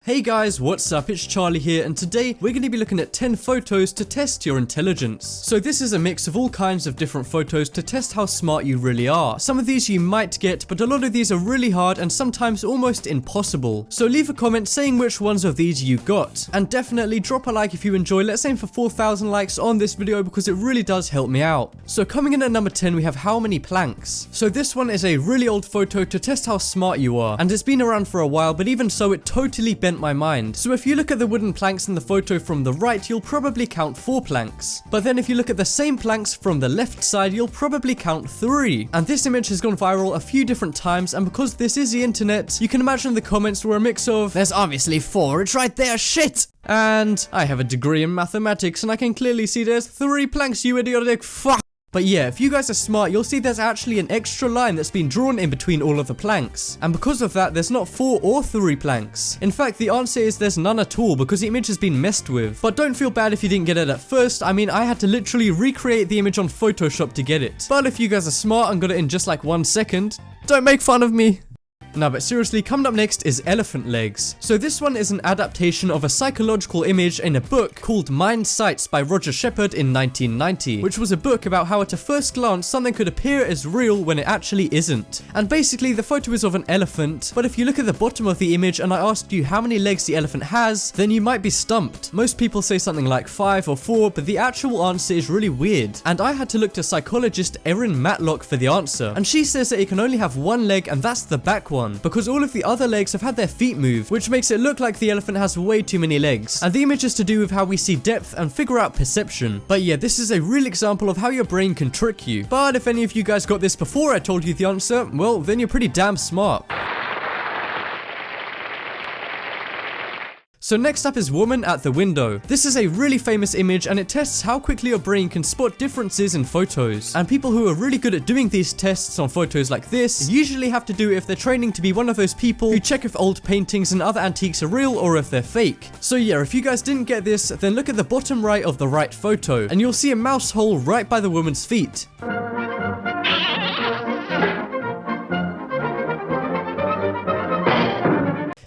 Hey guys, what's up? It's Charlie here, and today we're going to be looking at 10 photos to test your intelligence. So this is a mix of all kinds of different photos to test how smart you really are. Some of these you might get, but a lot of these are really hard and sometimes almost impossible. So leave a comment saying which ones of these you got. And definitely drop a like if you enjoy. Let's aim for 4,000 likes on this video because it really does help me out. So coming in at number 10, we have how many planks. So this one is a really old photo to test how smart you are. And it's been around for a while, but even so, it totally bent my mind. So if you look at the wooden planks in the photo from the right, you'll probably count 4 planks. But then if you look at the same planks from the left side, you'll probably count 3. And this image has gone viral a few different times, and because this is the internet, you can imagine the comments were a mix of, "There's obviously 4, it's right there, shit!" and "I have a degree in mathematics and I can clearly see there's 3 planks, you idiotic fuck." But yeah, if you guys are smart, you'll see there's actually an extra line that's been drawn in between all of the planks. And because of that, there's not 4 or 3 planks. In fact, the answer is there's none at all because the image has been messed with. But don't feel bad if you didn't get it at first. I mean, I had to literally recreate the image on Photoshop to get it. But if you guys are smart and got it in just like 1 second, don't make fun of me. No, but seriously, coming up next is elephant legs. So this one is an adaptation of a psychological image in a book called Mind Sights by Roger Shepard in 1990, which was a book about how at a first glance something could appear as real when it actually isn't. And basically the photo is of an elephant, but if you look at the bottom of the image and I asked you how many legs the elephant has, then you might be stumped. Most people say something like 5 or 4, but the actual answer is really weird. And I had to look to psychologist Erin Matlock for the answer, and she says that it can only have 1 leg, and that's the back one. Because all of the other legs have had their feet moved, which makes it look like the elephant has way too many legs. And the image is to do with how we see depth and figure out perception. But yeah, this is a real example of how your brain can trick you. But if any of you guys got this before I told you the answer, well, then you're pretty damn smart. So next up is woman at the window. This is a really famous image and it tests how quickly your brain can spot differences in photos. And people who are really good at doing these tests on photos like this usually have to do it if they're training to be one of those people who check if old paintings and other antiques are real or if they're fake. So yeah, if you guys didn't get this, then look at the bottom right of the right photo and you'll see a mouse hole right by the woman's feet.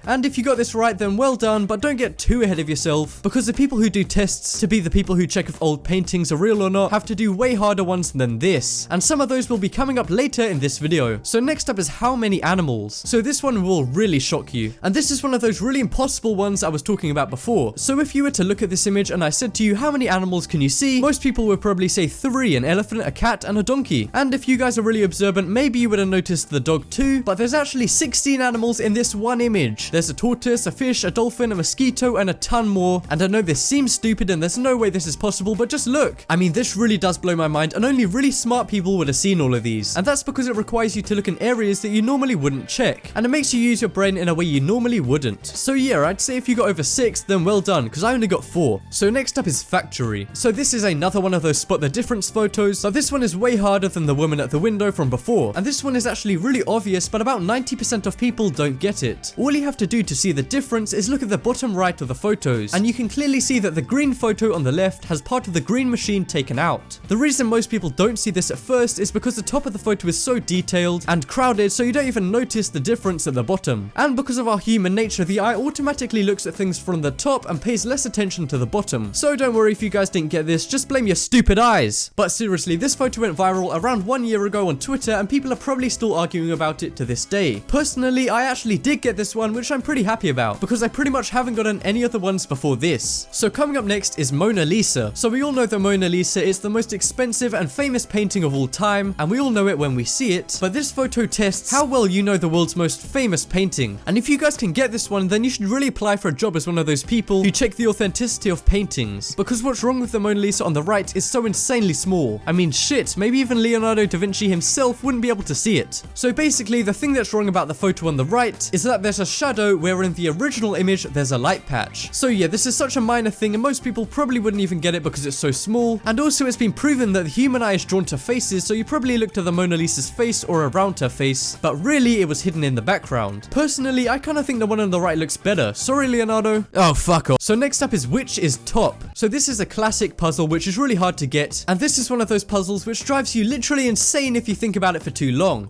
And if you got this right, then well done, but don't get too ahead of yourself, because the people who do tests to be the people who check if old paintings are real or not have to do way harder ones than this, and some of those will be coming up later in this video. So next up is how many animals. So this one will really shock you, and this is one of those really impossible ones I was talking about before. So if you were to look at this image and I said to you how many animals can you see, most people would probably say 3, an elephant, a cat, and a donkey. And if you guys are really observant, maybe you would have noticed the dog too, but there's actually 16 animals in this one image. There's a tortoise, a fish, a dolphin, a mosquito, and a ton more. And I know this seems stupid and there's no way this is possible, but just look. I mean, this really does blow my mind, and only really smart people would have seen all of these. And that's because it requires you to look in areas that you normally wouldn't check. And it makes you use your brain in a way you normally wouldn't. So yeah, I'd say if you got over 6, then well done, because I only got 4. So next up is factory. So this is another one of those spot the difference photos, but this one is way harder than the woman at the window from before. And this one is actually really obvious, but about 90% of people don't get it. All you have to do to see the difference is look at the bottom right of the photos, and you can clearly see that the green photo on the left has part of the green machine taken out. The reason most people don't see this at first is because the top of the photo is so detailed and crowded, so you don't even notice the difference at the bottom. And because of our human nature, the eye automatically looks at things from the top and pays less attention to the bottom. So don't worry if you guys didn't get this, just blame your stupid eyes. But seriously, this photo went viral around 1 year ago on Twitter, and people are probably still arguing about it to this day. Personally, I actually did get this one, which I'm pretty happy about, because I pretty much haven't gotten any other ones before this. So coming up next is Mona Lisa. So we all know the Mona Lisa is the most expensive and famous painting of all time, and we all know it when we see it, but this photo tests how well you know the world's most famous painting. And if you guys can get this one, then you should really apply for a job as one of those people who check the authenticity of paintings, because what's wrong with the Mona Lisa on the right is so insanely small. I mean, shit, maybe even Leonardo da Vinci himself wouldn't be able to see it. So basically, the thing that's wrong about the photo on the right is that there's a shadow where in the original image there's a light patch. So yeah, this is such a minor thing and most people probably wouldn't even get it because it's so small. And also it's been proven that the human eye is drawn to faces, so you probably looked at the Mona Lisa's face or around her face, but really it was hidden in the background. Personally, I kind of think the one on the right looks better. Sorry, Leonardo. Oh, fuck off. So next up is which is top. So this is a classic puzzle which is really hard to get, and this is one of those puzzles which drives you literally insane if you think about it for too long.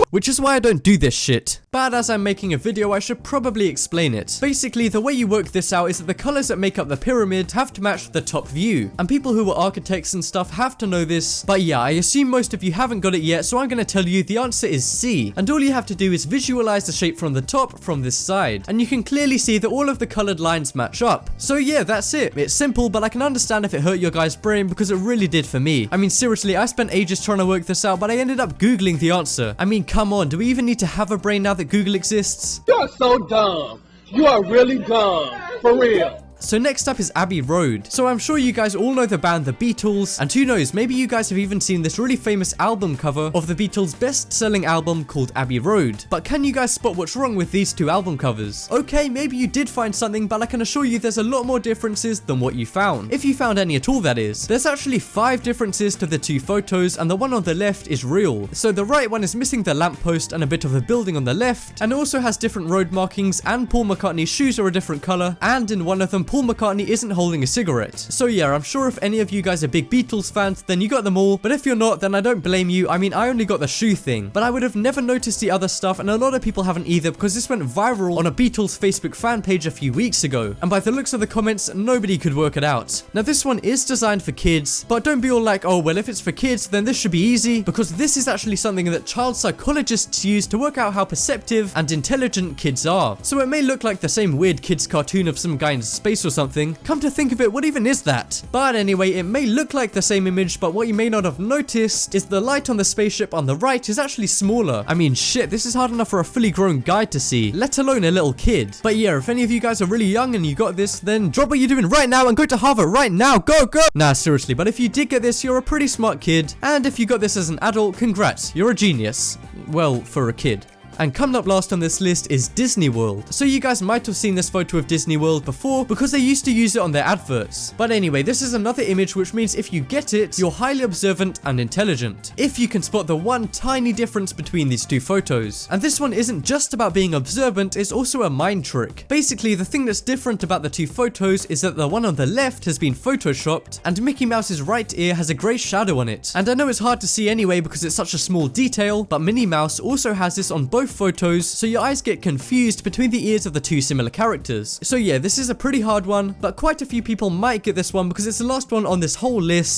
Which is why I don't do this shit. But as I'm making making a video, I should probably explain it. Basically, the way you work this out is that the colors that make up the pyramid have to match the top view, and people who are architects and stuff have to know this, but yeah, I assume most of you haven't got it yet, so I'm going to tell you the answer is C, and all you have to do is visualize the shape from the top from this side, and you can clearly see that all of the colored lines match up. So yeah, that's it. It's simple, but I can understand if it hurt your guys' brain because it really did for me. I mean, seriously, I spent ages trying to work this out, but I ended up Googling the answer. I mean, come on, do we even need to have a brain now that Google exists? You're so dumb. You are really dumb. For real. So next up is Abbey Road. So I'm sure you guys all know the band The Beatles, and who knows, maybe you guys have even seen this really famous album cover of The Beatles' best-selling album called Abbey Road. But can you guys spot what's wrong with these two album covers? Okay, maybe you did find something, but I can assure you there's a lot more differences than what you found. If you found any at all, that is. There's actually 5 differences to the two photos, and the one on the left is real. So the right one is missing the lamppost and a bit of a building on the left, and also has different road markings, and Paul McCartney's shoes are a different color, and in one of them Paul McCartney isn't holding a cigarette. So yeah, I'm sure if any of you guys are big Beatles fans, then you got them all, but if you're not, then I don't blame you. I mean, I only got the shoe thing, but I would have never noticed the other stuff, and a lot of people haven't either because this went viral on a Beatles Facebook fan page a few weeks ago, and by the looks of the comments, nobody could work it out. Now this one is designed for kids, but don't be all like, oh well, if it's for kids, then this should be easy, because this is actually something that child psychologists use to work out how perceptive and intelligent kids are. So it may look like the same weird kids cartoon of some guy in space or something. Come to think of it, what even is that? But anyway, it may look like the same image, but what you may not have noticed is the light on the spaceship on the right is actually smaller. I mean, shit, this is hard enough for a fully grown guy to see, let alone a little kid. But yeah, if any of you guys are really young and you got this, then drop what you're doing right now and go to Harvard right now. Go, go! Nah, seriously, but if you did get this, you're a pretty smart kid. And if you got this as an adult, congrats, you're a genius. Well, for a kid. And coming up last on this list is Disney World. So you guys might have seen this photo of Disney World before because they used to use it on their adverts. But anyway, this is another image, which means if you get it, you're highly observant and intelligent. If you can spot the one tiny difference between these two photos. And this one isn't just about being observant, it's also a mind trick. Basically, the thing that's different about the two photos is that the one on the left has been photoshopped and Mickey Mouse's right ear has a grey shadow on it. And I know it's hard to see anyway because it's such a small detail, but Minnie Mouse also has this on both photos, so your eyes get confused between the ears of the two similar characters. So yeah, this is a pretty hard one, but quite a few people might get this one because it's the last one on this whole list,